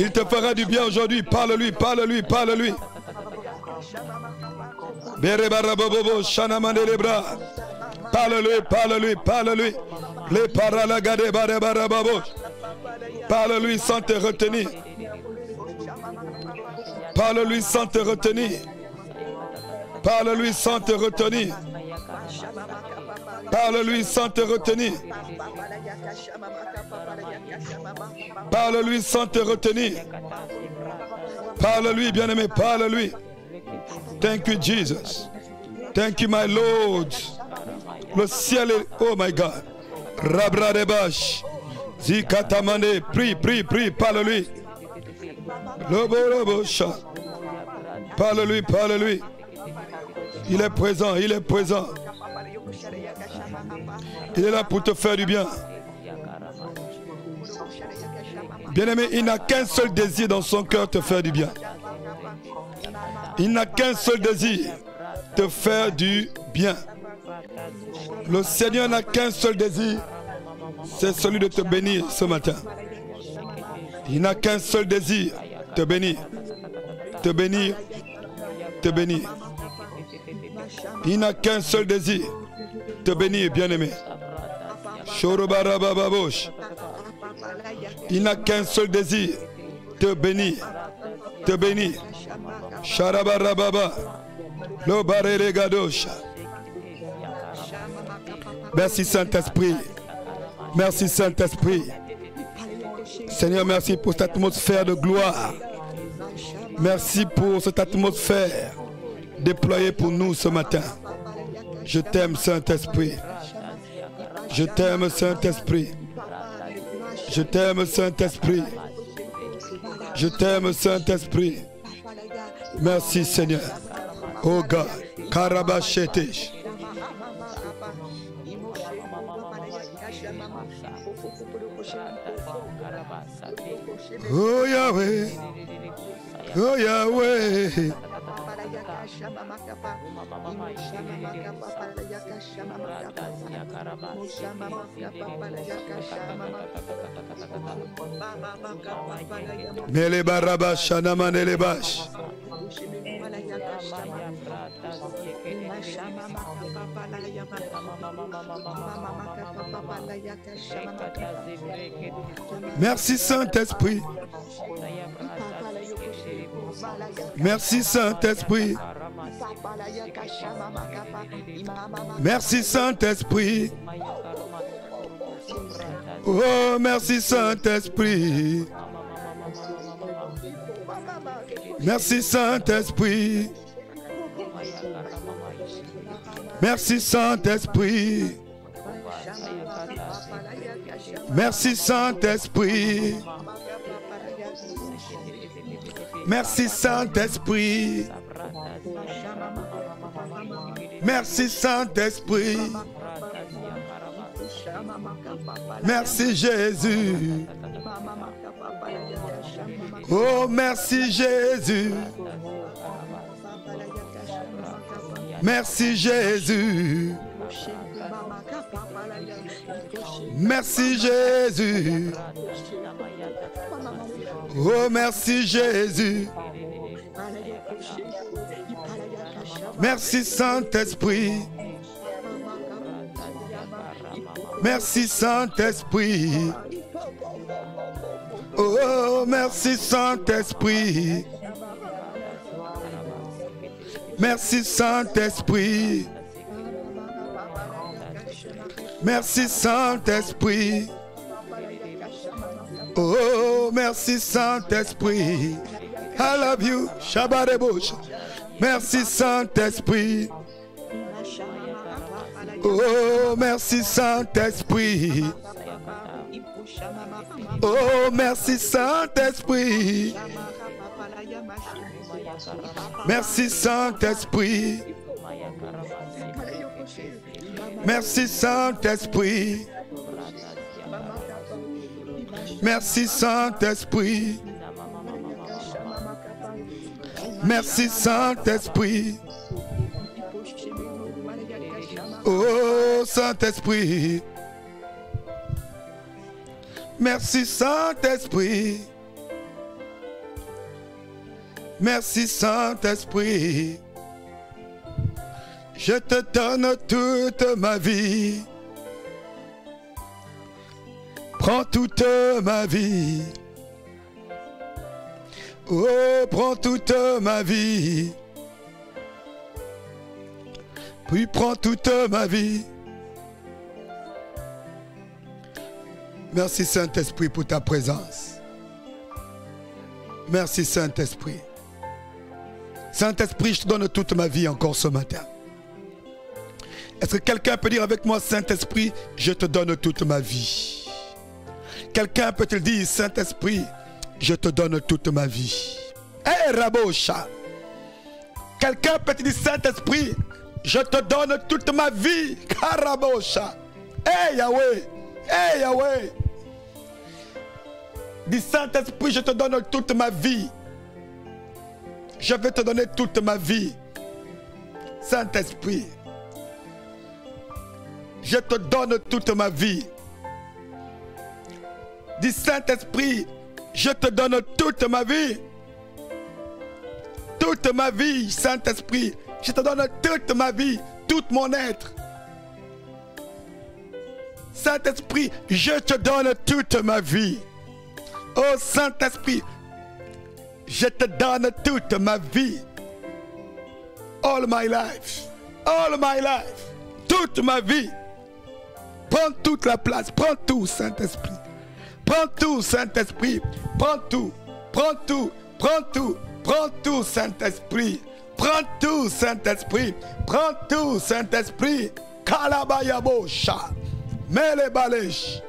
Il te fera du bien aujourd'hui. Parle-lui, parle-lui, parle-lui. Parle-lui, parle-lui, parle-lui. Les paralagade barabarababosh. Parle-lui sans te retenir. Parle-lui sans te retenir. Parle-lui sans te retenir. Parle-lui sans te retenir. Parle-lui sans te retenir. Parle-lui, bien-aimé, parle-lui. Thank you, Jesus. Thank you, my Lord. Le ciel est... Oh my God. Rabradebash. Zikatamane. Prie, prie, prie. Parle-lui. Loborobosha. Parle-lui, parle-lui. Il est présent, il est présent. Il est là pour te faire du bien. Bien-aimé, il n'a qu'un seul désir dans son cœur, te faire du bien. Il n'a qu'un seul désir, te faire du bien. Le Seigneur n'a qu'un seul désir, c'est celui de te bénir ce matin. Il n'a qu'un seul désir, te bénir. Te bénir, te bénir. Il n'a qu'un seul désir, te bénir, bien-aimé. Il n'a qu'un seul désir, te bénir, te bénir. Sharabarababa, Lobaregadosha. Merci Saint-Esprit. Merci Saint-Esprit. Seigneur, merci pour cette atmosphère de gloire. Merci pour cette atmosphère déployée pour nous ce matin. Je t'aime Saint-Esprit. Je t'aime Saint-Esprit. Je t'aime Saint-Esprit. Je t'aime Saint-Esprit. Merci Seigneur. Oh God. Karabashetesh. Oh Yahweh. Oh Yahweh. Mele baraba shanama nele bash. Merci Saint-Esprit. Merci Saint-Esprit. Merci Saint-Esprit. Oh, merci Saint-Esprit. Merci Saint-Esprit. Merci Saint-Esprit. Merci Saint-Esprit. Merci Saint-Esprit. Merci Saint-Esprit. Merci Jésus. Oh, merci Jésus. Merci Jésus. Merci Jésus. Oh, merci Jésus. Merci Saint-Esprit. Merci Saint-Esprit. Oh, merci Saint-Esprit. Merci Saint-Esprit. Merci Saint-Esprit. Oh, merci Saint-Esprit. I love you. Shabarebush. Merci Saint-Esprit. Oh, merci Saint-Esprit. Oh, merci Saint-Esprit. Merci Saint-Esprit. Merci Saint-Esprit. Merci Saint-Esprit. Merci Saint-Esprit. Oh Saint-Esprit. Merci Saint-Esprit. Merci Saint-Esprit. Je te donne toute ma vie. Prends toute ma vie. Oh, prends toute ma vie. Puis prends toute ma vie. Merci Saint-Esprit pour ta présence. Merci Saint-Esprit. Saint-Esprit, je te donne toute ma vie encore ce matin. Est-ce que quelqu'un peut dire avec moi, Saint-Esprit, je te donne toute ma vie? Quelqu'un peut te dire, Saint-Esprit, je te donne toute ma vie. Hey, Rabosha. Quelqu'un peut te dire, Saint-Esprit, je te donne toute ma vie. Karabosha. Hey, Yahweh. Hey, Yahweh. Dis, Saint-Esprit, je te donne toute ma vie. Je vais te donner toute ma vie. Saint-Esprit, je te donne toute ma vie. Dis, Saint-Esprit, je te donne toute ma vie. Toute ma vie, Saint-Esprit. Je te donne toute ma vie, tout mon être. Saint-Esprit, je te donne toute ma vie. Oh Saint-Esprit, je te donne toute ma vie. All my life. All my life. Toute ma vie. Prends toute la place. Prends tout, Saint-Esprit. Prends tout, Saint-Esprit. Prends tout. Prends tout. Prends tout. Prends tout, Saint-Esprit. Prends tout, Saint-Esprit. Prends tout, Saint-Esprit. Kalabayabosha. Mele balèche.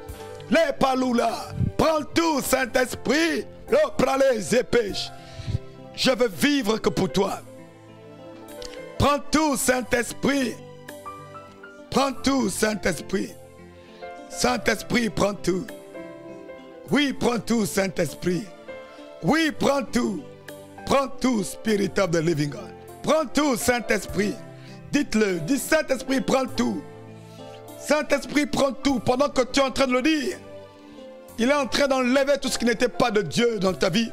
Les paloula. Prends tout, Saint-Esprit. Le pralé épêche. Je veux vivre que pour toi. Prends tout, Saint-Esprit. Prends tout, Saint-Esprit. Saint-Esprit, prends tout. Oui, prends tout, Saint-Esprit. Oui, prends tout. Prends tout, Spirit of the Living God. Prends tout, Saint-Esprit. Dites-le. Dis, Saint-Esprit, prends tout. Saint-Esprit, prends tout. Pendant que tu es en train de le dire, il est en train d'enlever tout ce qui n'était pas de Dieu dans ta vie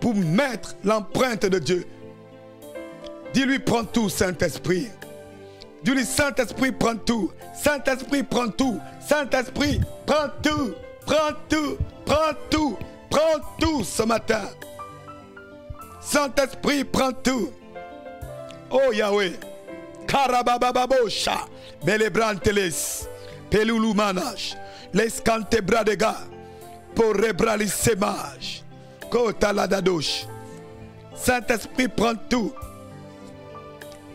pour mettre l'empreinte de Dieu. Dis-lui, prends tout, Saint-Esprit. Dis-lui, Saint-Esprit, prends tout. Saint-Esprit, prends tout. Saint-Esprit, prends tout. Prends tout. Prends tout. Prends tout ce matin. Saint-Esprit, prends tout. Oh Yahweh. Karabababosha. Melebranteles. Peloulou manage. Les cantebradega. Pour rebralis semage. Kota la dadoche. Saint-Esprit, prends tout.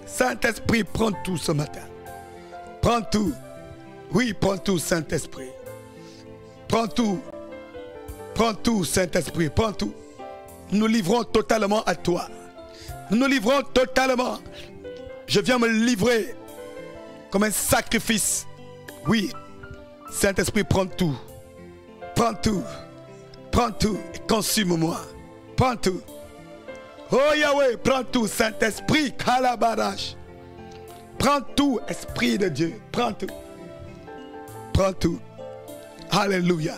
Saint-Esprit, prends tout ce matin. Prends tout. Oui, prends tout, Saint-Esprit. Prends tout. Prends tout, Saint-Esprit. Prends tout. Nous nous livrons totalement à toi. Nous nous livrons totalement. Je viens me livrer comme un sacrifice. Oui. Saint-Esprit, prends tout. Prends tout. Prends tout. Et consume-moi. Prends tout. Oh Yahweh, prends tout, Saint-Esprit, Kalabarash. Prends tout, Esprit de Dieu. Prends tout. Prends tout. Alléluia.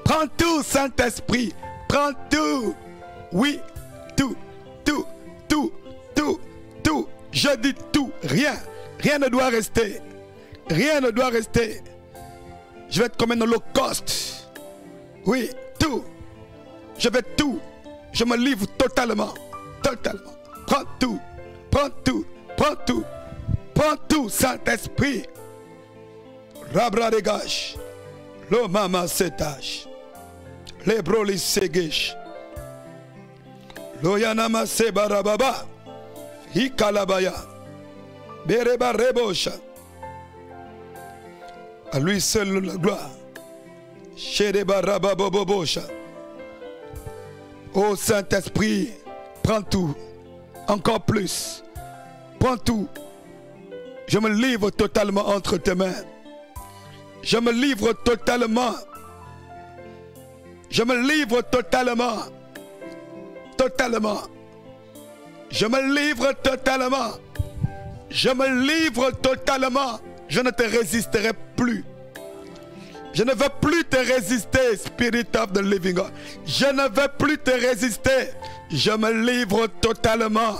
Prends tout, Saint-Esprit. Prends tout. Oui, tout, tout, tout, tout, tout. Je dis tout. Rien. Rien ne doit rester. Rien ne doit rester. Je vais être comme un holocauste. Oui, tout. Je vais tout. Je me livre totalement. Totalement. Prends tout. Prends tout. Prends tout. Prends tout, Saint-Esprit. Rabra dégage. Le mama setage. Le broli segesh. Lo yanama sebarababa. Hikalabaya. Bereba rebosha. À lui seul la gloire. Shedeba rababobosha. Oh Saint-Esprit, prends tout, encore plus, prends tout. Je me livre totalement entre tes mains. Je me livre totalement. Je me livre totalement. Totalement. Je me livre totalement. Je me livre totalement. Je ne te résisterai plus. Je ne veux plus te résister, Spirit of the Living God. Je ne veux plus te résister. Je me livre totalement.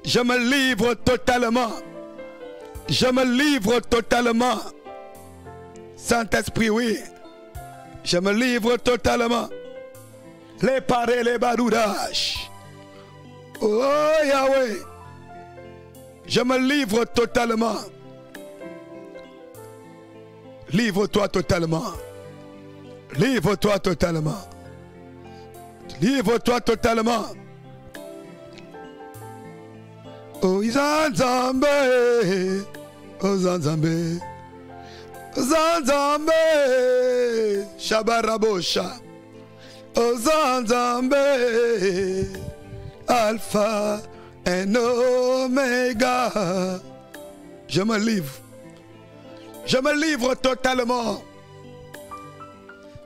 Je me livre totalement. Je me livre totalement. Saint-Esprit, oui. Je me livre totalement. Les parés, les baroudages. Oh Yahweh. Je me livre totalement. Livre-toi totalement. Livre-toi totalement. Livre-toi totalement. Oh Zanzambe. Oh Zanzambe. Zanzambe. Shabarabosha. Oh Zanzambe. Alpha et Omega. Je me livre. Je me livre totalement.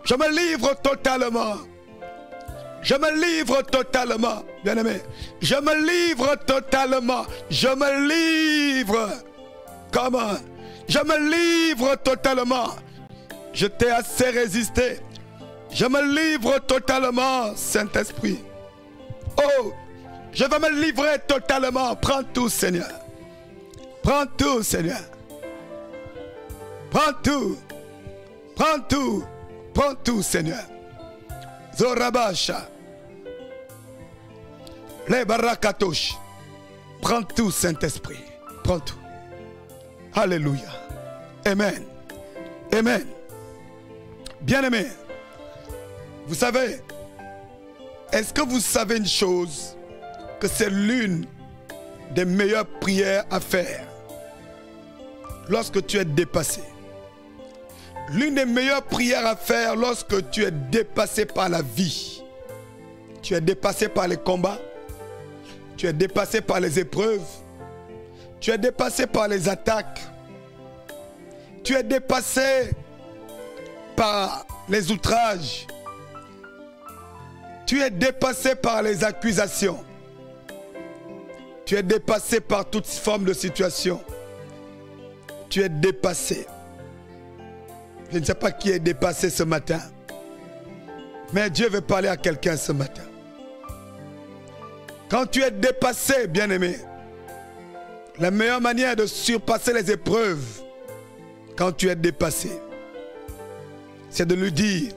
Je me livre totalement. Je me livre totalement. Bien-aimé. Je me livre totalement. Je me livre. Comment? Je me livre totalement. Je t'ai assez résisté. Je me livre totalement, Saint-Esprit. Oh, je vais me livrer totalement. Prends tout, Seigneur. Prends tout, Seigneur. Prends tout. Prends tout. Prends tout, Seigneur. Zorabasha. Les barakatosh. Prends tout, Saint-Esprit. Prends tout. Alléluia. Amen. Amen. Bien-aimé, vous savez, est-ce que vous savez une chose? Que c'est l'une des meilleures prières à faire lorsque tu es dépassé. L'une des meilleures prières à faire lorsque tu es dépassé par la vie. Tu es dépassé par les combats. Tu es dépassé par les épreuves. Tu es dépassé par les attaques. Tu es dépassé par les outrages. Tu es dépassé par les accusations. Tu es dépassé par toute forme de situation. Tu es dépassé. Je ne sais pas qui est dépassé ce matin. Mais Dieu veut parler à quelqu'un ce matin. Quand tu es dépassé, bien-aimé, la meilleure manière de surpasser les épreuves, quand tu es dépassé, c'est de lui dire,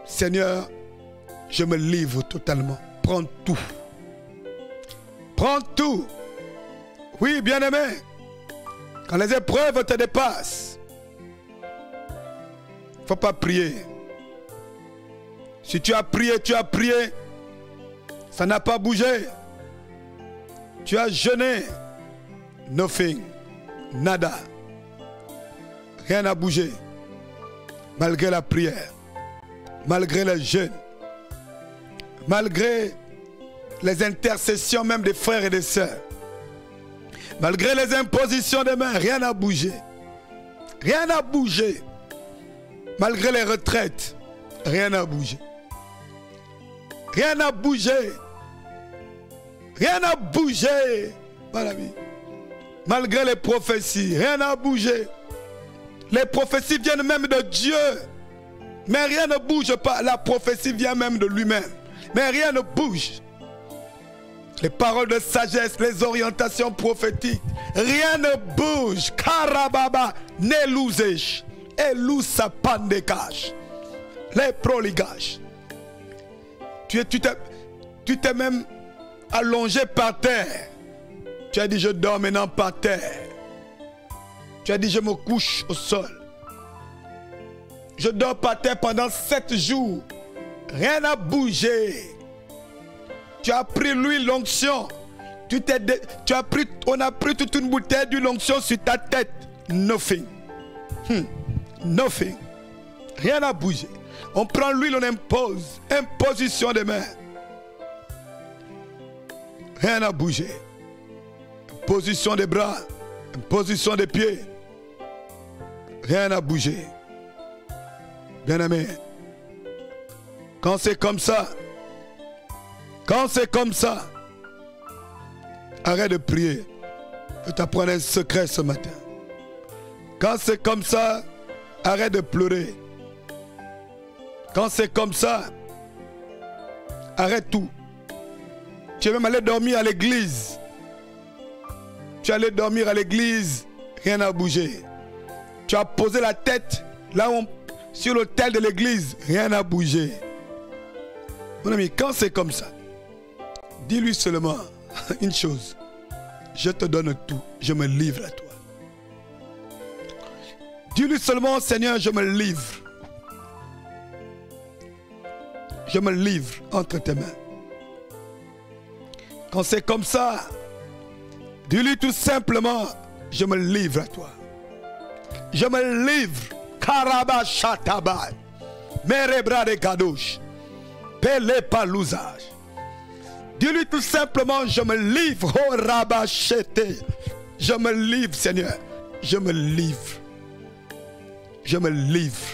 Seigneur, je me livre totalement. Prends tout. Prends tout. Oui, bien-aimé, quand les épreuves te dépassent, il ne faut pas prier. Si tu as prié, ça n'a pas bougé. Tu as jeûné, nothing, nada. Rien n'a bougé. Malgré la prière, malgré le jeûne, malgré les intercessions même des frères et des sœurs, malgré les impositions des mains, rien n'a bougé. Rien n'a bougé. Malgré les retraites, rien n'a bougé. Rien n'a bougé. Rien n'a bougé. Mon ami. Malgré les prophéties, rien n'a bougé. Les prophéties viennent même de Dieu. Mais rien ne bouge pas. La prophétie vient même de lui-même. Mais rien ne bouge. Les paroles de sagesse, les orientations prophétiques, rien ne bouge. Karababa, Nelouzesh, Elusapandekash, les proligages. Tu t'es même allongé par terre. Tu as dit, je dors maintenant par terre. Tu as dit, je me couche au sol. Je dors par terre pendant 7 jours. Rien n'a bougé. Tu as pris l'huile, l'onction. On a pris toute une bouteille d'huile, l'onction sur ta tête. Nothing. Nothing. Rien n'a bougé. On prend l'huile, on impose. Imposition des mains. Rien n'a bougé. Position des bras. Position des pieds. Rien n'a bougé. Bien-aimé, quand c'est comme ça, arrête de prier. Je t'apprends un secret ce matin. Quand c'est comme ça, arrête de pleurer. Quand c'est comme ça, arrête tout. Tu es même allé dormir à l'église. Tu es allé dormir à l'église, rien n'a bougé. Tu as posé la tête là sur l'autel de l'église, rien n'a bougé. Mon ami, quand c'est comme ça, dis-lui seulement une chose. Je te donne tout, je me livre à toi. Dis-lui seulement, Seigneur, je me livre. Je me livre entre tes mains. Quand c'est comme ça, dis-lui tout simplement, je me livre à toi. Je me livre. Karabashataba. Merebra de Kadosh. Pele palousage. Dis-lui tout simplement, je me livre. Oh Rabachete. Je me livre, Seigneur. Je me livre. Je me livre.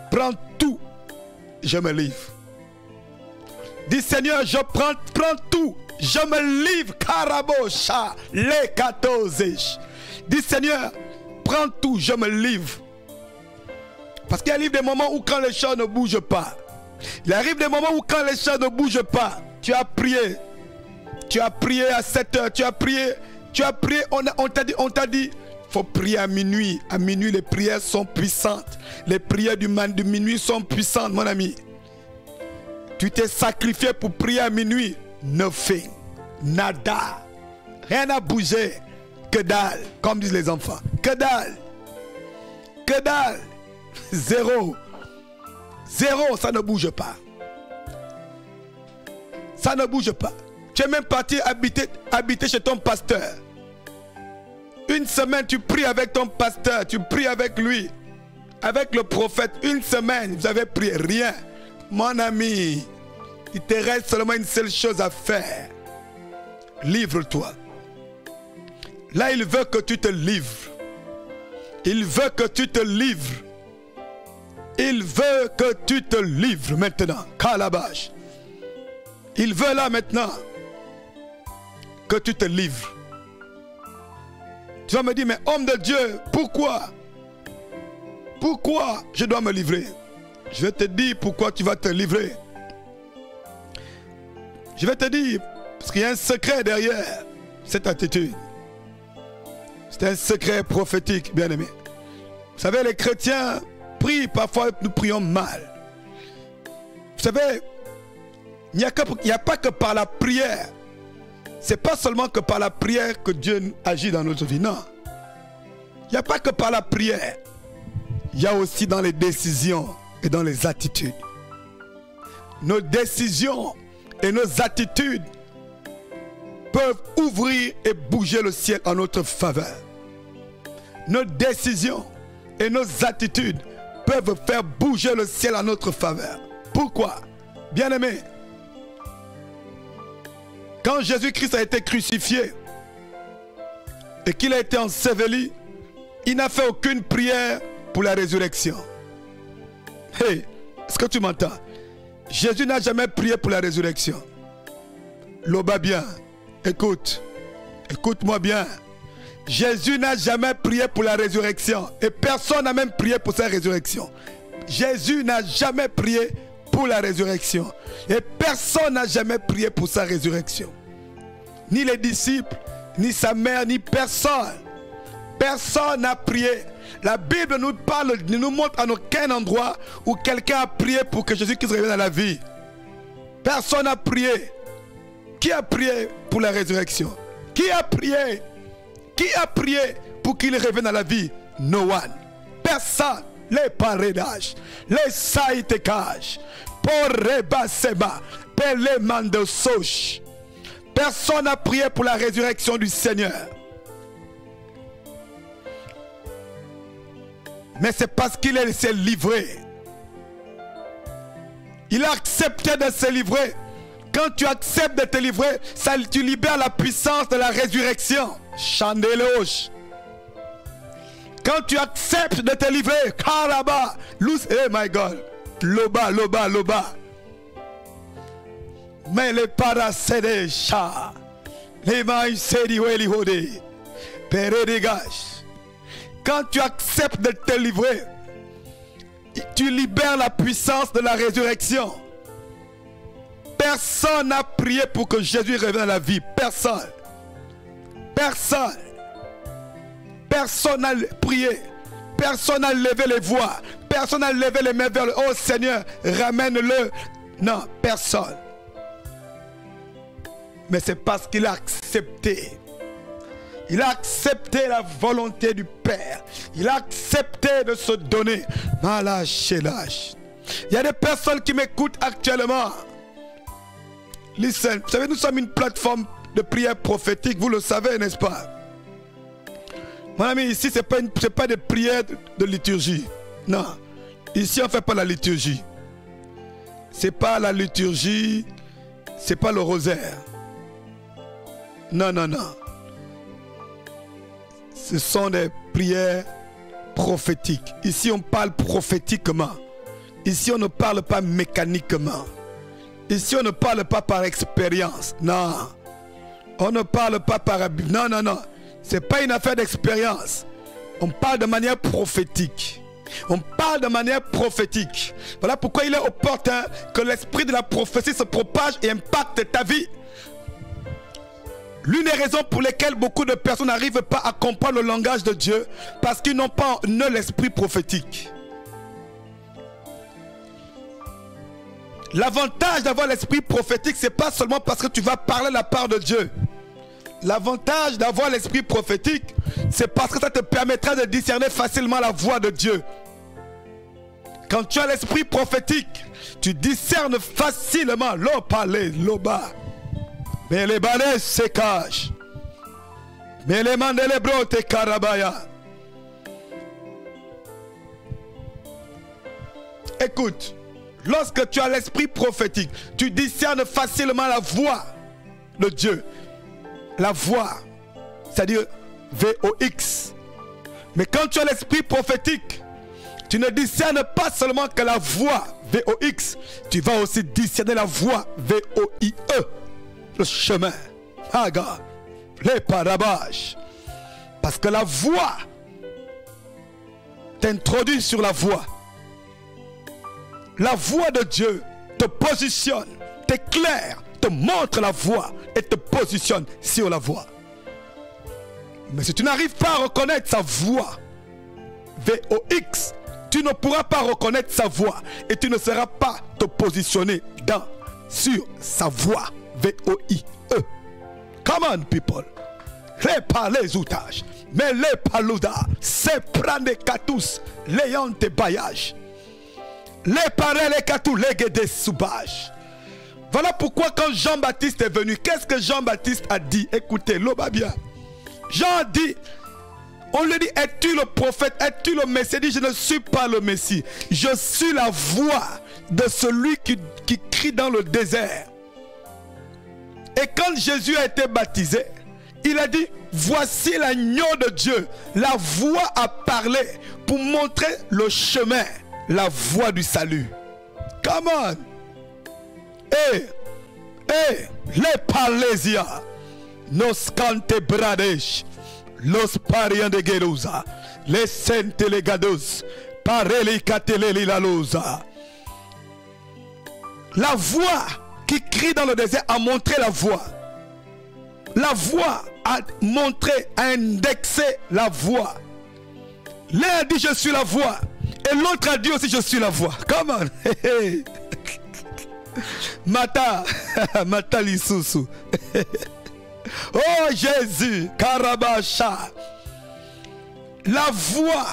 Prends tout. Je me livre. Dis Seigneur, je prends tout. Je me livre. Karabosha. Les 14. Dis Seigneur, prends tout. Je me livre. Parce qu'il arrive des moments où quand les choses ne bougent pas. Il arrive des moments où quand les choses ne bougent pas. Tu as prié. Tu as prié à 7 heures. Tu as prié. On t'a dit. Il faut prier à minuit. À minuit, les prières sont puissantes. Les prières du minuit sont puissantes, mon ami. Tu t'es sacrifié pour prier à minuit. Nothing. Nada. Rien n'a bougé. Que dalle. Comme disent les enfants. Que dalle. Que dalle. Zéro. Zéro, ça ne bouge pas. Ça ne bouge pas. Tu es même parti habiter chez ton pasteur. Une semaine, tu pries avec ton pasteur, tu pries avec lui, avec le prophète. Une semaine, vous avez prié rien. Mon ami, il te reste seulement une seule chose à faire. Livre-toi. Là, il veut que tu te livres. Il veut que tu te livres. Il veut que tu te livres maintenant. Calabash. Il veut là maintenant que tu te livres. Tu vas me dire, mais homme de Dieu, pourquoi? Pourquoi je dois me livrer? Je vais te dire pourquoi tu vas te livrer. Je vais te dire, parce qu'il y a un secret derrière cette attitude. C'est un secret prophétique, bien aimé. Vous savez, les chrétiens prient, parfois nous prions mal. Vous savez, il n'y a pas que par la prière. C'est pas seulement que par la prière que Dieu agit dans notre vie, non. Il n'y a pas que par la prière. Il y a aussi dans les décisions et dans les attitudes. Nos décisions et nos attitudes peuvent ouvrir et bouger le ciel en notre faveur. Nos décisions et nos attitudes peuvent faire bouger le ciel en notre faveur. Pourquoi? Bien-aimé, quand Jésus-Christ a été crucifié et qu'il a été enseveli, il n'a fait aucune prière pour la résurrection. Hey, est-ce que tu m'entends? Jésus n'a jamais prié pour la résurrection. Loba bien, écoute, écoute-moi bien. Jésus n'a jamais prié pour la résurrection et personne n'a même prié pour sa résurrection. Jésus n'a jamais prié pour la résurrection et personne n'a jamais prié pour sa résurrection. Ni les disciples, ni sa mère, ni personne. Personne n'a prié. La Bible nous parle, ne nous montre en aucun endroit où quelqu'un a prié pour que Jésus-Christ revienne à la vie. Personne n'a prié. Qui a prié pour la résurrection? Qui a prié? Qui a prié pour qu'il revienne à la vie? No one. Personne. Les parédages, les saïtekages, pour rebaseba, les mandosoch. Personne n'a prié pour la résurrection du Seigneur. Mais c'est parce qu'il s'est livré. Il a accepté de se livrer. Quand tu acceptes de te livrer, ça, tu libères la puissance de la résurrection. Chandeloche. Quand tu acceptes de te livrer, Karaba, loose, oh my God, Loba, Loba, Loba. Mais les paracédés, Cha, les maïs sédi, Weli, Hode, Pere dégage. Quand tu acceptes de te livrer, tu libères la puissance de la résurrection. Personne n'a prié pour que Jésus revienne à la vie. Personne. Personne. Personne n'a prié. Personne n'a levé les voix. Personne n'a levé les mains vers le oh Seigneur, ramène-le. Non, personne. Mais c'est parce qu'il a accepté. Il a accepté la volonté du Père. Il a accepté de se donner. Malachelage. Il y a des personnes qui m'écoutent actuellement. Listen, vous savez, nous sommes une plateforme de prière prophétique. Vous le savez, n'est-ce pas? Mon ami, ici, ce n'est pas des prières de liturgie. Non. Ici, on ne fait pas la liturgie. Ce n'est pas la liturgie. Ce n'est pas le rosaire. Non, non, non. Ce sont des prières prophétiques. Ici, on parle prophétiquement. Ici, on ne parle pas mécaniquement. Ici, on ne parle pas par expérience. Non. On ne parle pas par... Non, non, non. Ce n'est pas une affaire d'expérience. On parle de manière prophétique. On parle de manière prophétique. Voilà pourquoi il est opportun que l'esprit de la prophétie se propage et impacte ta vie. L'une des raisons pour lesquelles beaucoup de personnes n'arrivent pas à comprendre le langage de Dieu, parce qu'ils n'ont pas en eux l'esprit prophétique. L'avantage d'avoir l'esprit prophétique, ce n'est pas seulement parce que tu vas parler de la part de Dieu. L'avantage d'avoir l'esprit prophétique, c'est parce que ça te permettra de discerner facilement la voix de Dieu. Quand tu as l'esprit prophétique, tu discernes facilement l'eau parler, l'eau bas. Mais les balais se cachent. Mais les mandele brote karabaya. Écoute, lorsque tu as l'esprit prophétique, tu discernes facilement la voix de Dieu. La voix, c'est-à-dire VOX. Mais quand tu as l'esprit prophétique, tu ne discernes pas seulement que la voix VOX, tu vas aussi discerner la voix VOIE. Le chemin, Haga, les parabages. Parce que la voix t'introduit sur la voie. La voix de Dieu te positionne, t'éclaire, te montre la voie et te positionne sur la voie. Mais si tu n'arrives pas à reconnaître sa voix, VOX, tu ne pourras pas reconnaître sa voix et tu ne seras pas te positionner sur sa voix. VOIE. Come on, people. Les palais outages. Mais les palouda. C'est prendre katus. Les yante bayages. Les parents, les katou, les guédés soubages. Voilà pourquoi quand Jean-Baptiste est venu, qu'est-ce que Jean-Baptiste a dit? Écoutez, l'oba bien. Jean dit, on lui dit, es-tu le prophète? Es-tu le Messie? Il dit, je ne suis pas le Messie. Je suis la voix de celui qui crie dans le désert. Et quand Jésus a été baptisé, il a dit, voici l'agneau de Dieu. La voix a parlé pour montrer le chemin, la voie du salut. Come on. Les palésias, nos cante bradesh, los parian de Gerusa, les saintes les gados, pareli cateleli la loza. La voix qui crie dans le désert a montré la voie. La voix a montré, a indexé la voie. L'un a dit je suis la voix. Et l'autre a dit aussi je suis la voix. Come on. Mata lisusu. Oh Jésus, Karabacha. La voix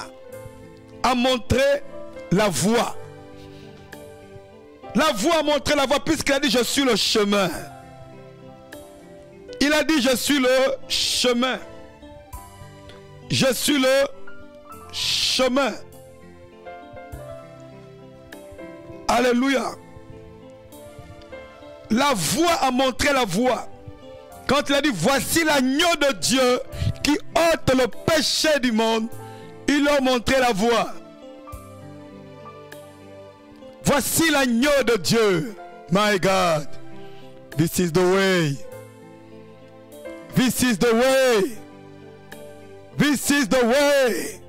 a montré la voie. La voix a montré la voie puisqu'il a dit je suis le chemin. Il a dit je suis le chemin. Je suis le chemin. Alléluia. La voix a montré la voie. Quand il a dit voici l'agneau de Dieu qui ôte le péché du monde, il a montré la voie. Voici l'agneau de Dieu. My God. This is the way. This is the way. This is the way.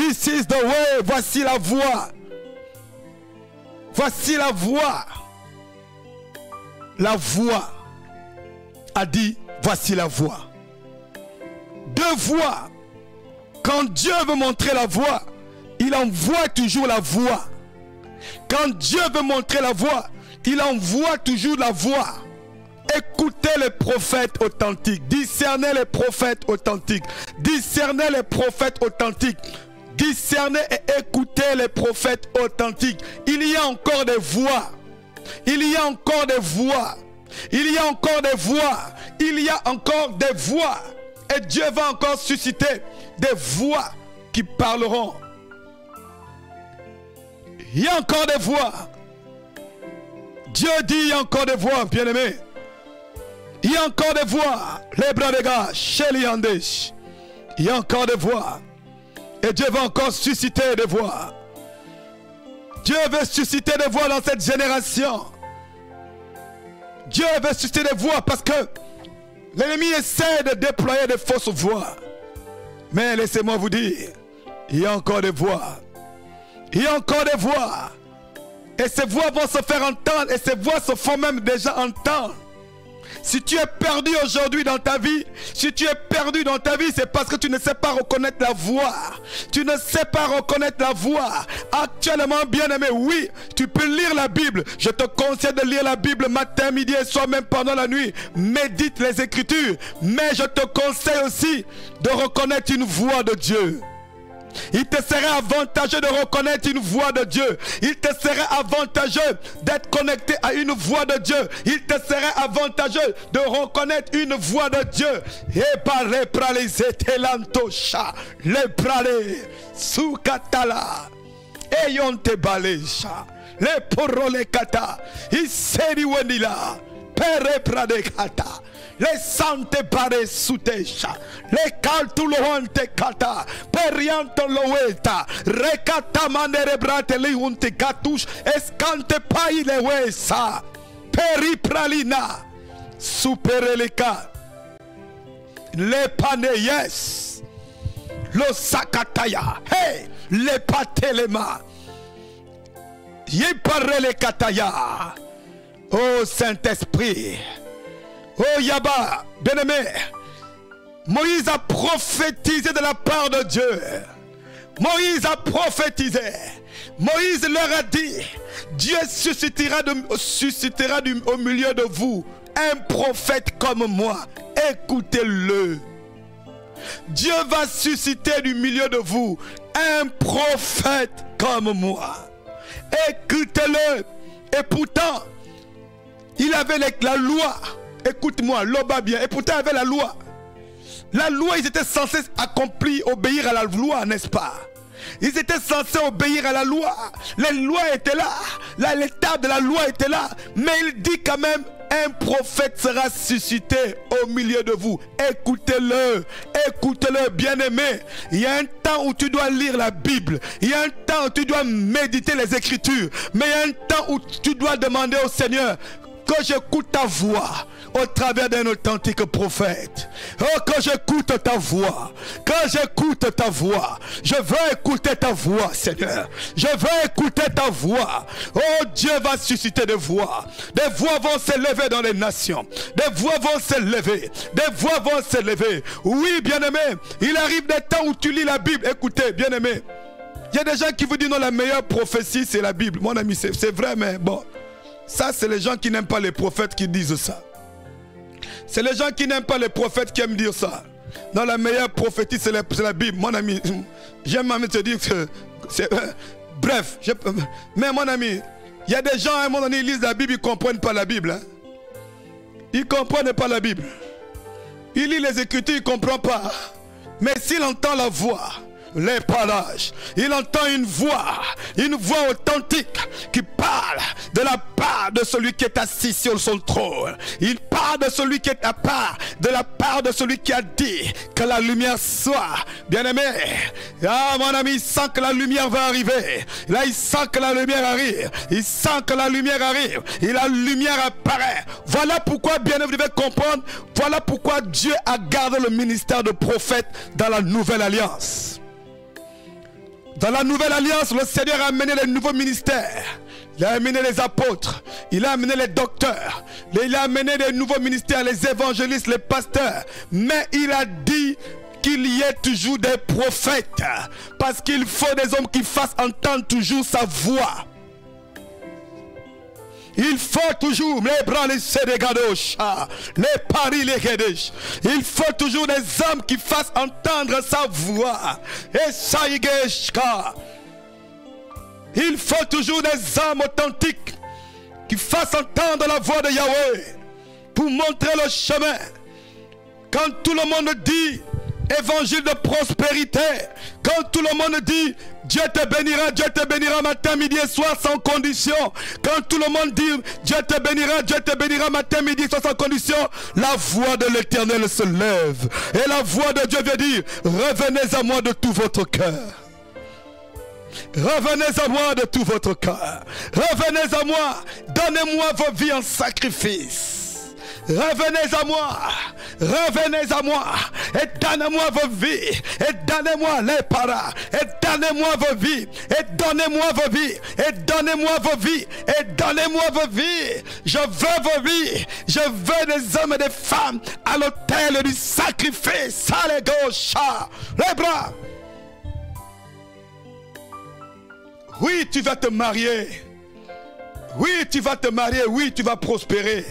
This is the way. Voici la voie. Voici la voie. La voie a dit, voici la voie. Deux voies. Quand Dieu veut montrer la voie, il envoie toujours la voie. Quand Dieu veut montrer la voie, il envoie toujours la voie. Écoutez les prophètes authentiques. Discernez les prophètes authentiques. Discernez les prophètes authentiques. Discernez et écoutez les prophètes authentiques. Il y a encore des voix. Il y a encore des voix. Il y a encore des voix. Il y a encore des voix. Et Dieu va encore susciter des voix qui parleront. Il y a encore des voix. Dieu dit il y a encore des voix, bien-aimés. Il y a encore des voix. Les bras des gars, chez les Andes. Il y a encore des voix. Et Dieu va encore susciter des voix. Dieu veut susciter des voix dans cette génération. Dieu veut susciter des voix parce que l'ennemi essaie de déployer des fausses voix. Mais laissez-moi vous dire, il y a encore des voix. Il y a encore des voix. Et ces voix vont se faire entendre. Et ces voix se font même déjà entendre. Si tu es perdu aujourd'hui dans ta vie, si tu es perdu dans ta vie, c'est parce que tu ne sais pas reconnaître la voix. Tu ne sais pas reconnaître la voix. Actuellement, bien-aimé, oui, tu peux lire la Bible. Je te conseille de lire la Bible matin, midi et soir, même pendant la nuit. Médite les Écritures. Mais je te conseille aussi de reconnaître une voix de Dieu. Il te serait avantageux de reconnaître une voix de Dieu. Il te serait avantageux d'être connecté à une voix de Dieu. Il te serait avantageux de reconnaître une voix de Dieu. Et par les pralés, c'était l'antosha, les pralés, soukatala, ayons te balecha, les porole kata, iseri wenila, pere pradekata. Les sante pare sutesha, les caltulohante kata, perianto loeta, recata manere brate liunte katush, escante pai lewesa, peripralina, supereleka, le paneyes, lo sakataya, hey, le patelema, yipare kataya, oh Saint-Esprit. Oh Yaba, bien-aimé, Moïse a prophétisé de la part de Dieu. Moïse a prophétisé. Moïse leur a dit, Dieu suscitera au milieu de vous un prophète comme moi. Écoutez-le. Dieu va susciter du milieu de vous un prophète comme moi. Écoutez-le. Et pourtant, il avait la loi. Écoute-moi, l'oba bien. Et pourtant, il avait la loi. La loi, ils étaient censés accomplir, obéir à la loi, n'est-ce pas? Ils étaient censés obéir à la loi. Les lois étaient là. L'état de la loi était là. Mais il dit quand même, un prophète sera suscité au milieu de vous. Écoutez-le. Écoutez-le, bien-aimé. Il y a un temps où tu dois lire la Bible. Il y a un temps où tu dois méditer les Écritures. Mais il y a un temps où tu dois demander au Seigneur que j'écoute ta voix au travers d'un authentique prophète. Oh, que j'écoute ta voix. Que j'écoute ta voix. Je veux écouter ta voix, Seigneur. Je veux écouter ta voix. Oh, Dieu va susciter des voix. Des voix vont s'élever dans les nations. Des voix vont s'élever. Des voix vont s'élever. Oui, bien-aimé, il arrive des temps où tu lis la Bible. Écoutez, bien-aimé, il y a des gens qui vous disent non, la meilleure prophétie, c'est la Bible. Mon ami, c'est vrai, mais bon. Ça, c'est les gens qui n'aiment pas les prophètes qui disent ça. C'est les gens qui n'aiment pas les prophètes qui aiment dire ça. Non, la meilleure prophétie, c'est la Bible. Mon ami, j'aime même te dire que c'est... bref, mais mon ami, il y a des gens, à un moment donné, ils lisent la Bible, ils ne comprennent pas la Bible. Hein? Ils ne comprennent pas la Bible. Ils lisent les Écritures, ils ne comprennent pas. Mais s'il entend la voix, les parages, il entend une voix authentique qui parle de la part de celui qui est assis sur son trône. Il parle de celui qui est à part, de la part de celui qui a dit que la lumière soit. Bien-aimé, ah mon ami, il sent que la lumière va arriver. Là, il sent que la lumière arrive. Il sent que la lumière arrive. Et la lumière apparaît. Voilà pourquoi, bien-aimé, vous devez comprendre. Voilà pourquoi Dieu a gardé le ministère de prophète dans la nouvelle alliance. Dans la nouvelle alliance, le Seigneur a amené les nouveaux ministères. Il a amené les apôtres, il a amené les docteurs, il a amené les nouveaux ministères, les évangélistes, les pasteurs. Mais il a dit qu'il y ait toujours des prophètes. Parce qu'il faut des hommes qui fassent entendre toujours sa voix. Il faut toujours les bras, les sérégadoches, les paris, les guédèches. Il faut toujours des hommes qui fassent entendre sa voix. Et ça y est. Il faut toujours des hommes authentiques qui fassent entendre la voix de Yahweh pour montrer le chemin. Quand tout le monde dit évangile de prospérité, quand tout le monde dit Dieu te bénira matin, midi et soir sans condition, quand tout le monde dit Dieu te bénira matin, midi et soir sans condition, la voix de l'Éternel se lève. Et la voix de Dieu veut dire revenez à moi de tout votre cœur. Revenez à moi de tout votre cœur. Revenez à moi. Donnez-moi vos vies en sacrifice. Revenez à moi. Revenez à moi. Et donnez-moi vos vies. Et donnez-moi les paras. Et donnez-moi vos vies. Et donnez-moi vos vies. Et donnez-moi vos vies. Et donnez-moi vos vies. Je veux vos vies. Je veux des hommes et des femmes à l'autel du sacrifice. Allez gauche. Les bras. Oui, tu vas te marier. Oui, tu vas te marier. Oui, tu vas prospérer.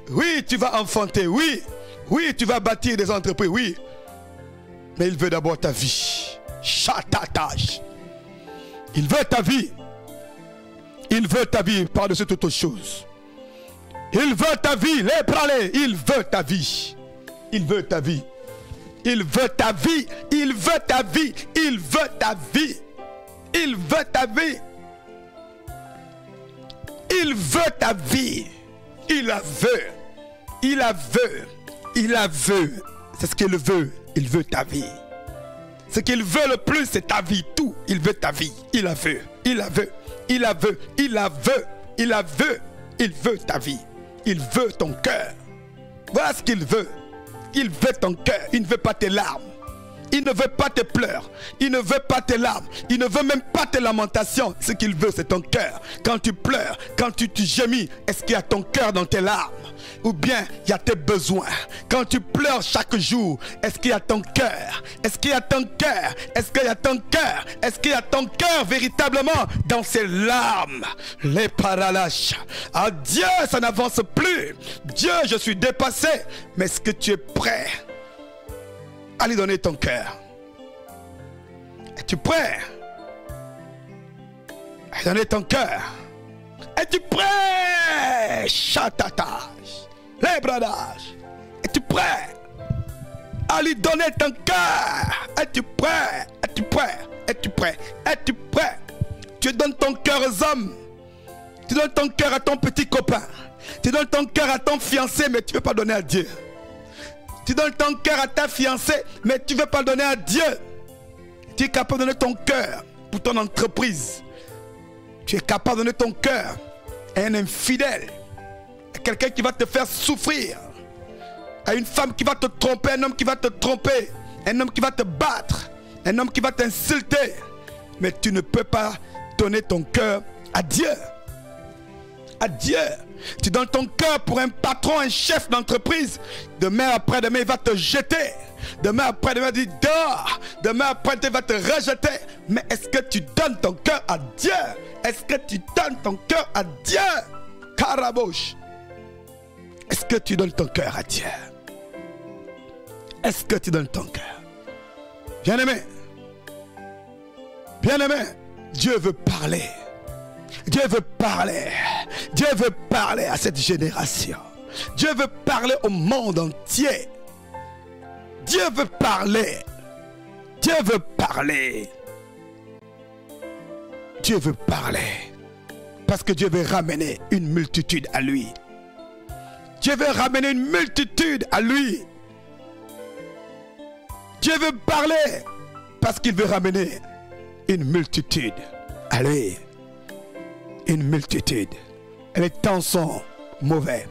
Oui, tu vas enfanter. Oui, oui, tu vas bâtir des entreprises. Oui. Mais il veut d'abord ta vie. Chatatage. Il veut ta vie. Il veut ta vie par-dessus toute autre chose. Il veut ta vie. Les pralés. Il veut ta vie. Il veut ta vie. Il veut ta vie. Il veut ta vie. Il veut ta vie. Il veut ta vie. Il veut ta vie. Il la veut. Il la veut. Il la veut. C'est ce qu'il veut. Il veut ta vie. Ce qu'il veut le plus, c'est ta vie. Tout. Il veut ta vie. Il la veut. Il la veut. Il la veut. Il la veut. Il la veut. Il veut ta vie. Il veut ton cœur. Voilà ce qu'il veut. Il veut ton cœur. Il ne veut pas tes larmes. Il ne veut pas tes pleurs. Il ne veut pas tes larmes. Il ne veut même pas tes lamentations. Ce qu'il veut, c'est ton cœur. Quand tu pleures, quand tu gémis, est-ce qu'il y a ton cœur dans tes larmes? Ou bien il y a tes besoins? Quand tu pleures chaque jour, est-ce qu'il y a ton cœur? Est-ce qu'il y a ton cœur? Est-ce qu'il y a ton cœur? Est-ce qu'il y a ton cœur véritablement dans ces larmes? Les paralaches. Ah Dieu, ça n'avance plus. Dieu, je suis dépassé. Mais est-ce que tu es prêt à lui donner ton cœur? Es-tu prêt à lui donner ton cœur? Es-tu prêt? Chatatage, les bradages. Es-tu prêt à lui donner ton cœur? Es-tu prêt? Es-tu prêt? Es-tu prêt? Es-tu prêt? Tu donnes ton cœur aux hommes. Tu donnes ton cœur à ton petit copain. Tu donnes ton cœur à ton fiancé, mais tu ne veux pas donner à Dieu. Tu donnes ton cœur à ta fiancée, mais tu ne veux pas donner à Dieu. Tu es capable de donner ton cœur pour ton entreprise. Tu es capable de donner ton cœur à un infidèle, à quelqu'un qui va te faire souffrir, à une femme qui va te tromper, un homme qui va te tromper, un homme qui va te battre, un homme qui va t'insulter. Mais tu ne peux pas donner ton cœur à Dieu. À Dieu. Tu donnes ton cœur pour un patron, un chef d'entreprise. Demain après-demain, il va te jeter. Demain après-demain, il dit dehors. Demain après-demain, il va te rejeter. Mais est-ce que tu donnes ton cœur à Dieu? Est-ce que tu donnes ton cœur à Dieu? Carabouche. Est-ce que tu donnes ton cœur à Dieu? Est-ce que tu donnes ton cœur? Bien-aimé. Bien-aimé. Dieu veut parler. Dieu veut parler. Dieu veut parler à cette génération. Dieu veut parler au monde entier. Dieu veut parler. Dieu veut parler. Dieu veut parler. Parce que Dieu veut ramener une multitude à lui. Dieu veut ramener une multitude à lui. Dieu veut parler parce qu'il veut ramener une multitude à lui. Une multitude. Et les temps sont mauvais.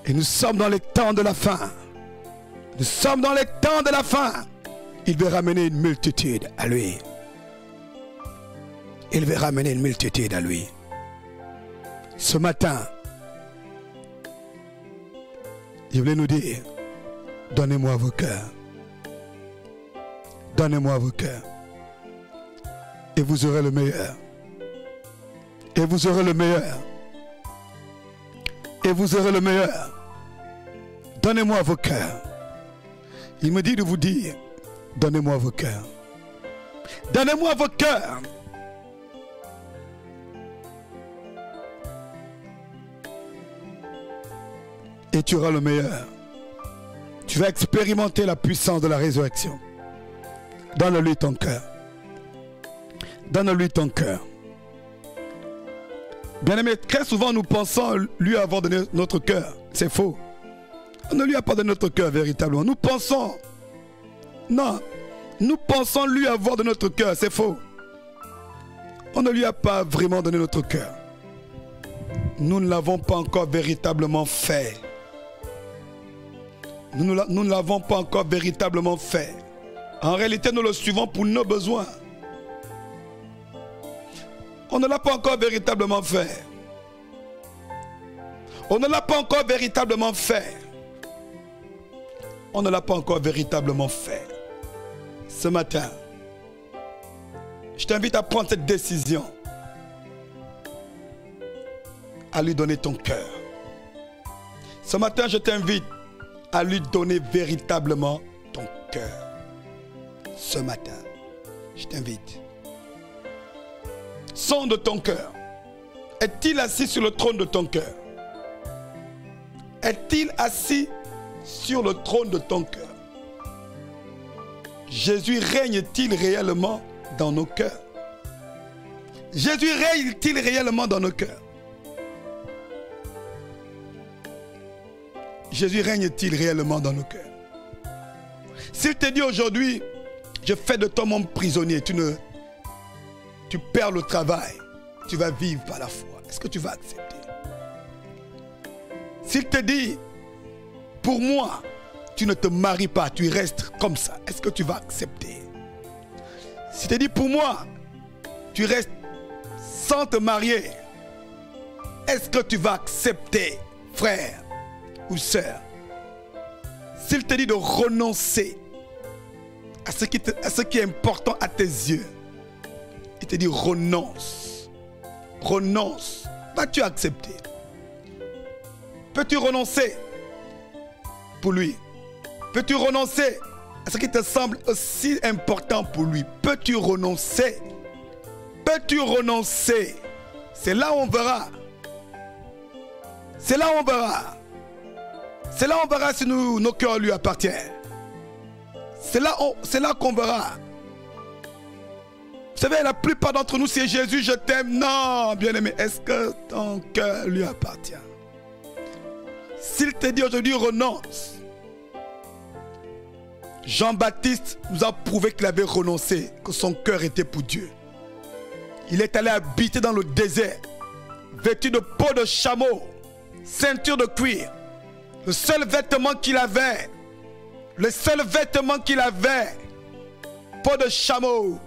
Et nous sommes dans les temps de la fin. Nous sommes dans les temps de la fin. Il veut ramener une multitude à lui. il va ramener une multitude à lui. Ce matin, il voulait nous dire, donnez-moi vos cœurs. Donnez-moi vos cœurs. Et vous aurez le meilleur. Et vous aurez le meilleur. Et vous aurez le meilleur. Donnez-moi vos cœurs. Il me dit de vous dire, donnez-moi vos cœurs. Donnez-moi vos cœurs. Et tu auras le meilleur. Tu vas expérimenter la puissance de la résurrection. Donne-lui ton cœur. Donne-lui ton cœur. Bien-aimé, très souvent nous pensons lui avoir donné notre cœur. C'est faux. On ne lui a pas donné notre cœur véritablement. Nous pensons. Non. Nous pensons lui avoir donné notre cœur. C'est faux. On ne lui a pas vraiment donné notre cœur. Nous ne l'avons pas encore véritablement fait. Nous ne l'avons pas encore véritablement fait. En réalité, nous le suivons pour nos besoins. On ne l'a pas encore véritablement fait. On ne l'a pas encore véritablement fait. On ne l'a pas encore véritablement fait. Ce matin, je t'invite à prendre cette décision. À lui donner ton cœur. Ce matin, je t'invite à lui donner véritablement ton cœur. Ce matin, je t'invite. Sonde ton cœur. Est-il assis sur le trône de ton cœur? Est-il assis sur le trône de ton cœur? Jésus règne-t-il réellement dans nos cœurs? Jésus règne-t-il réellement dans nos cœurs? Jésus règne-t-il réellement dans nos cœurs? S'il te dit aujourd'hui, je fais de toi mon prisonnier, tu perds le travail, tu vas vivre par la foi. Est-ce que tu vas accepter? S'il te dit, pour moi, tu ne te maries pas, tu restes comme ça, est-ce que tu vas accepter? S'il te dit, pour moi, tu restes sans te marier, est-ce que tu vas accepter, frère ou sœur? S'il te dit de renoncer à ce qui est important à tes yeux, il te dit renonce. Renonce. Vas-tu accepter? Peux-tu renoncer pour lui? Peux-tu renoncer à ce qui te semble aussi important pour lui? Peux-tu renoncer? Peux-tu renoncer? C'est là où on verra. C'est là où on verra. C'est là où on verra si nos cœurs lui appartiennent. C'est là qu'on verra. Vous savez, la plupart d'entre nous, c'est Jésus, je t'aime. Non, bien-aimé, est-ce que ton cœur lui appartient? S'il te dit aujourd'hui, renonce. Jean-Baptiste nous a prouvé qu'il avait renoncé, que son cœur était pour Dieu. Il est allé habiter dans le désert, vêtu de peau de chameau, ceinture de cuir. Le seul vêtement qu'il avait, peau de chameau,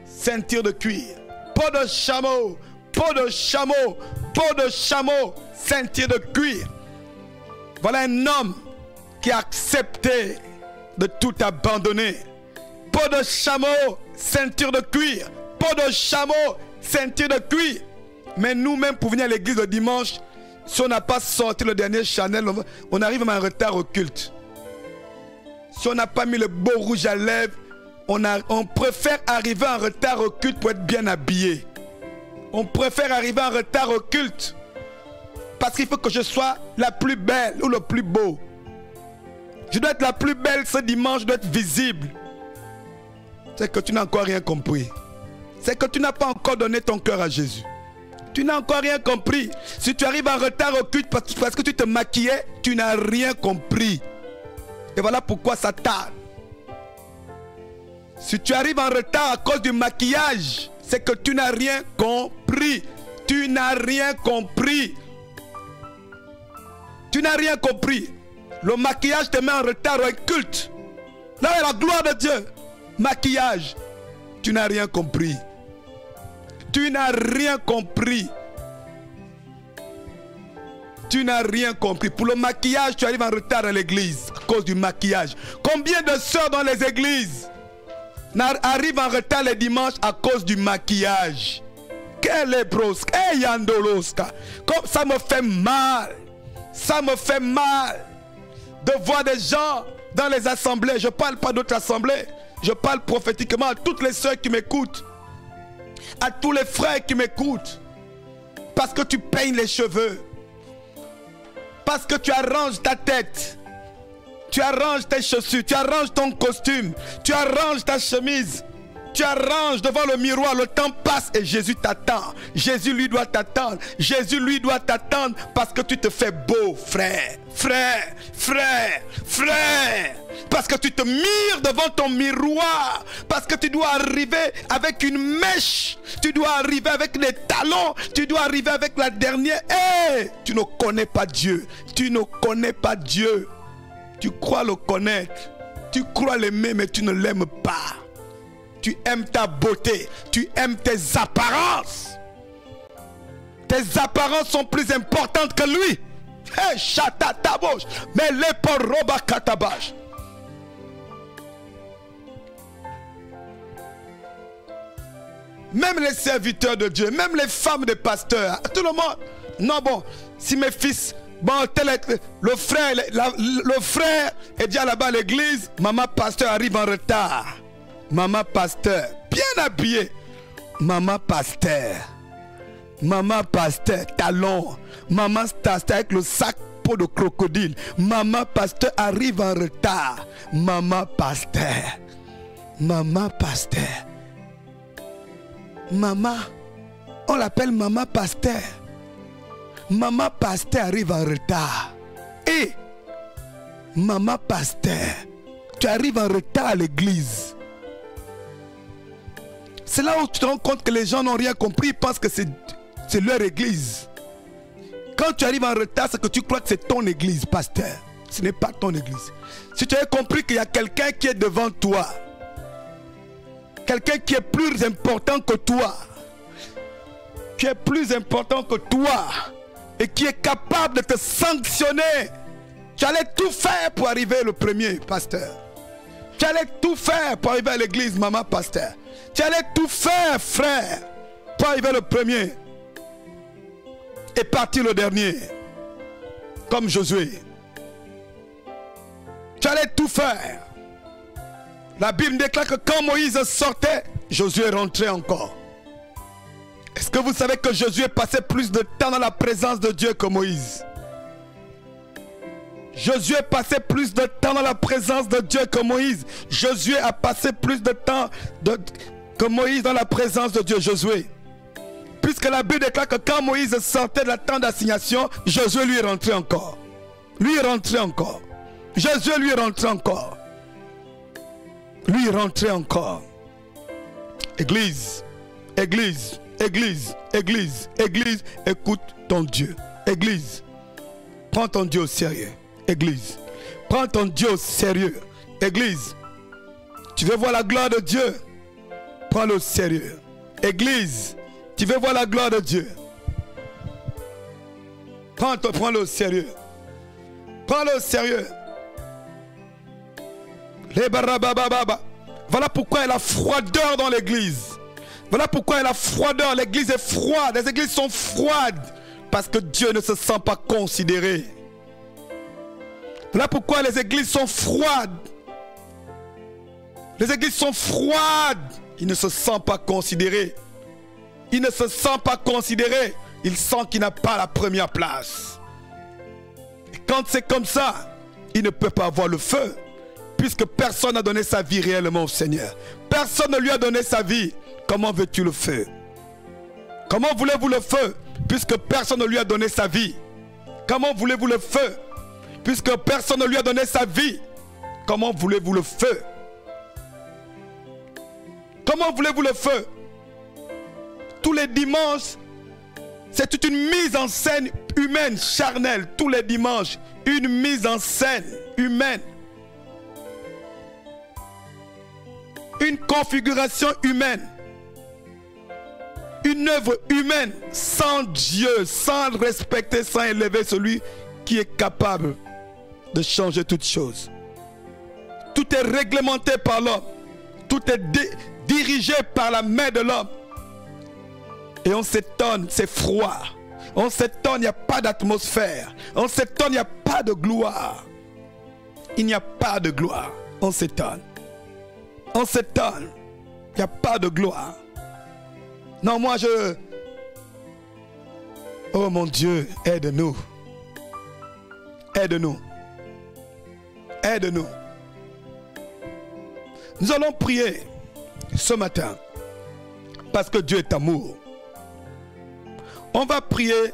ceinture de cuir. Peau de chameau, peau de chameau, peau de chameau, ceinture de cuir. Voilà un homme qui a accepté de tout abandonner. Peau de chameau, ceinture de cuir. Peau de chameau, ceinture de cuir. Mais nous-mêmes, pour venir à l'église le dimanche, si on n'a pas sorti le dernier Chanel, on arrive même en retard au culte. Si on n'a pas mis le beau rouge à lèvres, on préfère arriver en retard au culte pour être bien habillé. On préfère arriver en retard au culte parce qu'il faut que je sois la plus belle ou le plus beau. Je dois être la plus belle ce dimanche, je dois être visible. C'est que tu n'as encore rien compris. C'est que tu n'as pas encore donné ton cœur à Jésus. Tu n'as encore rien compris. Si tu arrives en retard au culte parce que tu te maquillais, tu n'as rien compris. Et voilà pourquoi ça tarde. Si tu arrives en retard à cause du maquillage, c'est que tu n'as rien compris. Tu n'as rien compris. Tu n'as rien compris. Le maquillage te met en retard au culte. Là est la gloire de Dieu. Maquillage. Tu n'as rien compris. Tu n'as rien compris. Tu n'as rien compris. Pour le maquillage, tu arrives en retard à l'église à cause du maquillage. Combien de sœurs dans les églises arrivent en retard les dimanches à cause du maquillage? Quel est brosque? Hey, Yandoloska. Comme ça me fait mal. Ça me fait mal de voir des gens dans les assemblées. Je ne parle pas d'autres assemblées. Je parle prophétiquement à toutes les sœurs qui m'écoutent. À tous les frères qui m'écoutent. Parce que tu peignes les cheveux. Parce que tu arranges ta tête. Tu arranges tes chaussures. Tu arranges ton costume. Tu arranges ta chemise. Tu arranges devant le miroir. Le temps passe et Jésus t'attend. Jésus lui doit t'attendre. Jésus lui doit t'attendre parce que tu te fais beau, frère. Frère, frère, frère. Parce que tu te mires devant ton miroir. Parce que tu dois arriver avec une mèche. Tu dois arriver avec des talons. Tu dois arriver avec la dernière. Hey, tu ne connais pas Dieu. Tu ne connais pas Dieu. Tu crois le connaître. Tu crois l'aimer, mais tu ne l'aimes pas. Tu aimes ta beauté. Tu aimes tes apparences. Tes apparences sont plus importantes que lui. Hey, chata taboche. Mais les poroba katabash. Même les serviteurs de Dieu, même les femmes des pasteurs, tout le monde. Non, bon, si mes fils, bon, tel est le frère est déjà là-bas à l'église, maman pasteur arrive en retard. Maman pasteur, bien habillée. Maman pasteur. Maman pasteur, talon. Maman pasteur avec le sac peau de crocodile. Maman pasteur arrive en retard. Maman pasteur. Maman pasteur. Maman, on l'appelle maman pasteur. Maman pasteur arrive en retard. Et maman pasteur, tu arrives en retard à l'église. C'est là où tu te rends compte que les gens n'ont rien compris. Ils pensent que c'est leur église. Quand tu arrives en retard, c'est que tu crois que c'est ton église, pasteur. Ce n'est pas ton église. Si tu avais compris qu'il y a quelqu'un qui est devant toi, quelqu'un qui est plus important que toi, qui est plus important que toi et qui est capable de te sanctionner, tu allais tout faire pour arriver le premier, pasteur. Tu allais tout faire pour arriver à l'église, maman, pasteur. Tu allais tout faire, frère, pour arriver le premier et partir le dernier, comme Josué. Tu allais tout faire. La Bible déclare que quand Moïse sortait, Josué rentrait encore. Est-ce que vous savez que Josué passait plus de temps dans la présence de Dieu que Moïse? Josué passait plus de temps dans la présence de Dieu que Moïse. Josué a passé plus de temps que Moïse dans la présence de Dieu, Josué. Puisque la Bible déclare que quand Moïse sortait de la tente d'assignation, Josué lui rentrait encore. Lui rentrait encore. Josué lui rentrait encore. Lui rentrait encore. Église, église, église, église, église, écoute ton Dieu. Église, prends ton Dieu au sérieux. Église, prends ton Dieu au sérieux. Église, tu veux voir la gloire de Dieu? Prends-le au sérieux. Église, tu veux voir la gloire de Dieu? Prends-le au sérieux. Prends-le au sérieux. Voilà pourquoi il y a la froideur dans l'église. Voilà pourquoi il y a la froideur. L'église est froide. Les églises sont froides. Parce que Dieu ne se sent pas considéré. Voilà pourquoi les églises sont froides. Les églises sont froides. Il ne se sent pas considéré. Il ne se sent pas considéré. Il sent qu'il n'a pas la première place. Et quand c'est comme ça, il ne peut pas avoir le feu. Puisque personne n'a donné sa vie réellement au Seigneur. Personne ne lui a donné sa vie. Comment veux-tu le feu? Comment voulez-vous le feu? Puisque personne ne lui a donné sa vie. Comment voulez-vous le feu? Puisque personne ne lui a donné sa vie. Comment voulez-vous le feu? Comment voulez-vous le feu? Tous les dimanches, c'est toute une mise en scène humaine, charnelle. Tous les dimanches, une mise en scène humaine. Une configuration humaine. une œuvre humaine sans Dieu, sans respecter, sans élever celui qui est capable de changer toutes choses. Tout est réglementé par l'homme. Tout est dirigé par la main de l'homme. Et on s'étonne, c'est froid. On s'étonne, il n'y a pas d'atmosphère. On s'étonne, il n'y a pas de gloire. Il n'y a pas de gloire. On s'étonne. On s'étonne. Il n'y a pas de gloire. Non, moi je... Oh mon Dieu, aide-nous. Aide-nous. Aide-nous. Nous allons prier ce matin parce que Dieu est amour. On va prier.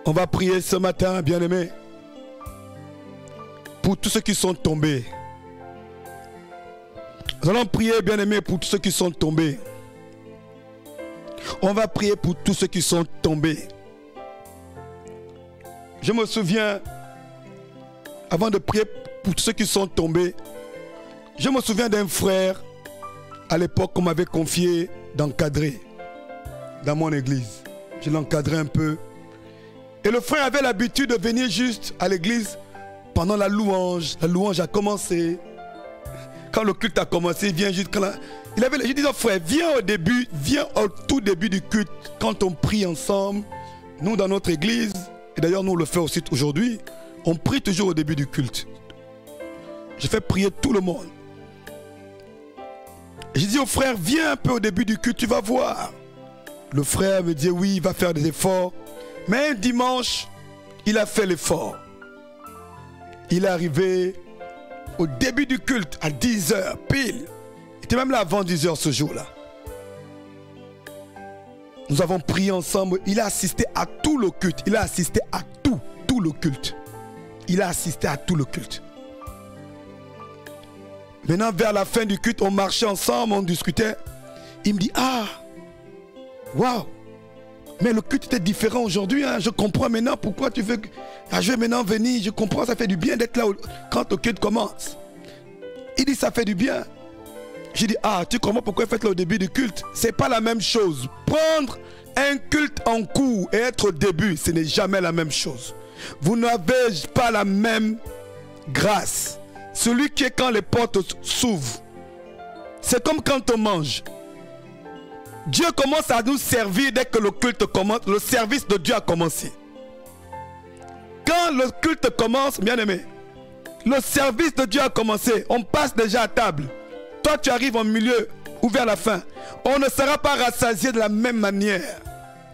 On va prier ce matin, bien-aimés, pour tous ceux qui sont tombés. Nous allons prier, bien-aimés, pour tous ceux qui sont tombés. On va prier pour tous ceux qui sont tombés. Je me souviens, avant de prier pour tous ceux qui sont tombés, je me souviens d'un frère, à l'époque, qu'on m'avait confié d'encadrer dans mon église. Je l'encadrais un peu. Et le frère avait l'habitude de venir juste à l'église pendant la louange. La louange a commencé. Quand le culte a commencé, il vient juste quand je dis au frère, viens au début, viens au tout début du culte, quand on prie ensemble. Nous, dans notre église, et d'ailleurs nous le faisons aussi aujourd'hui, on prie toujours au début du culte. Je fais prier tout le monde. Je dis au frère, viens un peu au début du culte, tu vas voir. Le frère me dit oui, il va faire des efforts. Mais un dimanche, il a fait l'effort. Il est arrivé au début du culte, à 10 h pile. Il était même là avant 10 h ce jour-là. Nous avons prié ensemble. Il a assisté à tout le culte. Il a assisté à tout le culte. Il a assisté à tout le culte. Maintenant, vers la fin du culte, on marchait ensemble, on discutait. Il me dit, ah, waouh, mais le culte était différent aujourd'hui. Hein. Je comprends maintenant pourquoi tu veux... Ah, je vais maintenant venir, je comprends, ça fait du bien d'être là quand le culte commence. Il dit, ça fait du bien. J'ai dit, ah, tu comprends pourquoi il fait là au début du culte? C'est pas la même chose. Prendre un culte en cours et être au début, ce n'est jamais la même chose. Vous n'avez pas la même grâce. Celui qui est quand les portes s'ouvrent, c'est comme quand on mange. Dieu commence à nous servir dès que le culte commence. Le service de Dieu a commencé. Quand le culte commence, bien aimé, le service de Dieu a commencé. On passe déjà à table. Toi, tu arrives au milieu ou vers la fin. On ne sera pas rassasié de la même manière.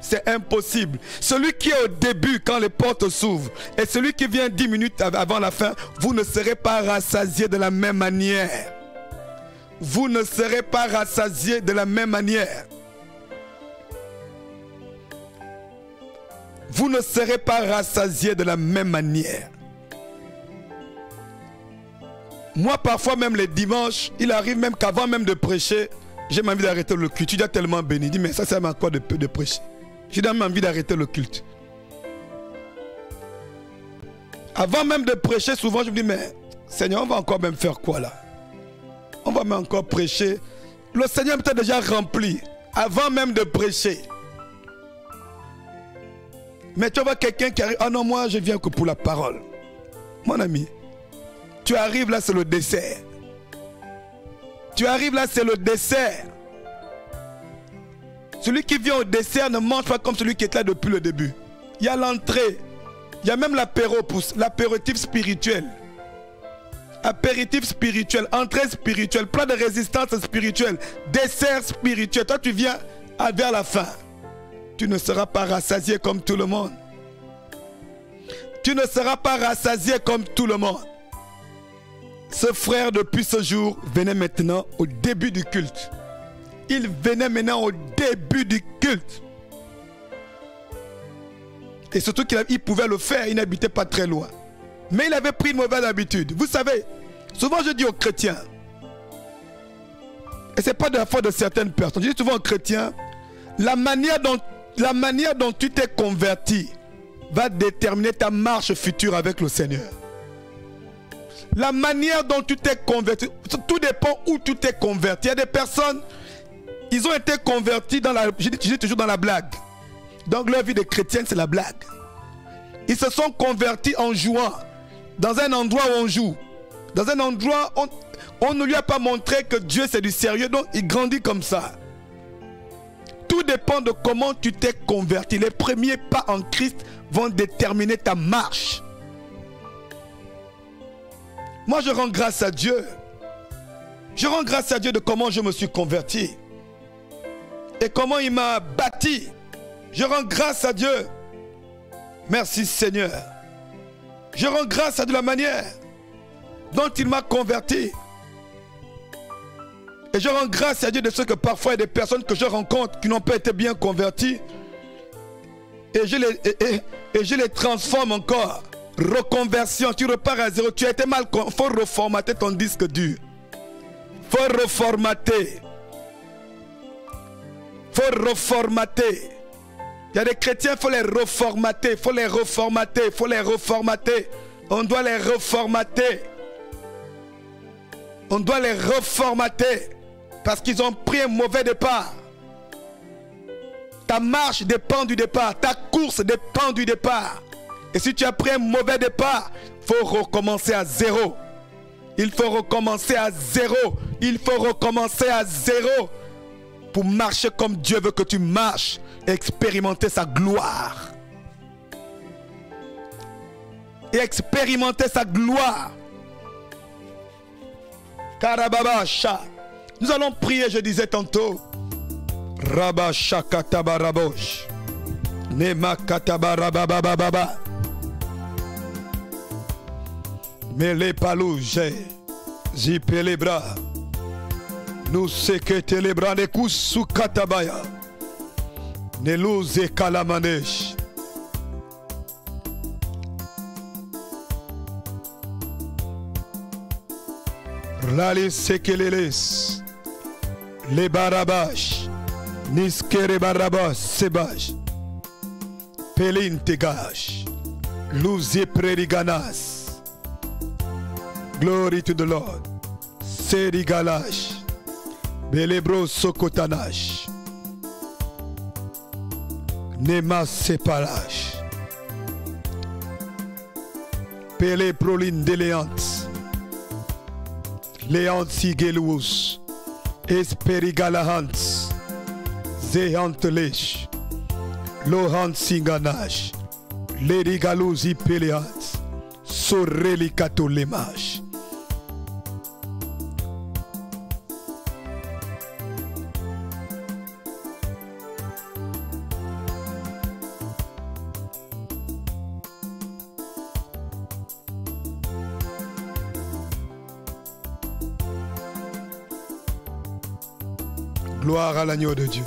C'est impossible. Celui qui est au début quand les portes s'ouvrent et celui qui vient 10 minutes avant la fin, vous ne serez pas rassasié de la même manière. Vous ne serez pas rassasié de la même manière. Vous ne serez pas rassasié de la même manière. Moi, parfois, même les dimanches, il arrive même qu'avant même de prêcher, j'ai envie d'arrêter le culte. Tu as tellement béni. Dis, mais ça sert à quoi de prêcher? J'ai même envie d'arrêter le culte. Avant même de prêcher, souvent, je me dis, mais Seigneur, on va encore même faire quoi là? On va même encore prêcher. Le Seigneur est déjà rempli. Avant même de prêcher. Mais tu vois quelqu'un qui arrive, ah non, moi je viens que pour la parole. Mon ami, tu arrives là, c'est le dessert. Tu arrives là, c'est le dessert. Celui qui vient au dessert ne mange pas comme celui qui est là depuis le début. Il y a l'entrée. Il y a même l'apéritif spirituel. Apéritif spirituel, entrée spirituelle, plat de résistance spirituelle, dessert spirituel. Toi, tu viens vers la fin. Tu ne seras pas rassasié comme tout le monde. Tu ne seras pas rassasié comme tout le monde. Ce frère, depuis ce jour, venait maintenant au début du culte. Il venait maintenant au début du culte. Et surtout qu'il pouvait le faire, il n'habitait pas très loin. Mais il avait pris une mauvaise habitude. Vous savez, souvent je dis aux chrétiens, et ce n'est pas de la faute de certaines personnes, je dis souvent aux chrétiens, la manière dont tu t'es converti va déterminer ta marche future avec le Seigneur. La manière dont tu t'es converti, tout dépend où tu t'es converti. Il y a des personnes, Ils ont été convertis dans la... Je dis toujours dans la blague. Donc leur vie de chrétienne, c'est la blague. Ils se sont convertis en jouant. Dans un endroit où on joue. Dans un endroit où on ne lui a pas montré que Dieu c'est du sérieux. Donc il grandit comme ça. Tout dépend de comment tu t'es converti. Les premiers pas en Christ vont déterminer ta marche. Moi je rends grâce à Dieu. Je rends grâce à Dieu de comment je me suis converti. Et comment il m'a bâti. Je rends grâce à Dieu. Merci Seigneur. Je rends grâce à de la manière dont il m'a converti. Et je rends grâce à Dieu de ce que parfois il y a des personnes que je rencontre qui n'ont pas été bien converties. Et je les transforme encore. Reconversion, tu repars à zéro. Tu as été mal. Il faut reformater ton disque dur. Il faut reformater. Il faut reformater. Il y a des chrétiens, il faut les reformater. Il faut les reformater. Il faut les reformater. On doit les reformater. On doit les reformater. Parce qu'ils ont pris un mauvais départ. Ta marche dépend du départ. Ta course dépend du départ. Et si tu as pris un mauvais départ, il faut recommencer à zéro. Il faut recommencer à zéro. Il faut recommencer à zéro. Pour marcher comme Dieu veut que tu marches. Et expérimenter sa gloire. Et expérimenter sa gloire. Karababasha. Nous allons prier, je disais tantôt. Rabasha katabarabosh. Nema katabarababababa. Mele palouge. Zipele bras. Nous sekete les bras de kusu katabaya. Nelouze kalamanesh. Rali sekeleles. Les barabash. Niskere barabas sebaj. Pelin tegash. Louze preriganas. Glory to the Lord. Serigalash. Belebro sokotanash. Nema sepalash. Pele prolin de léante. Léante sigelous. Esperigalahant. Zehant lesh. Lohant singanash. Lerigalouzi peleat. Soreli katolemash. Gloire à l'agneau de Dieu.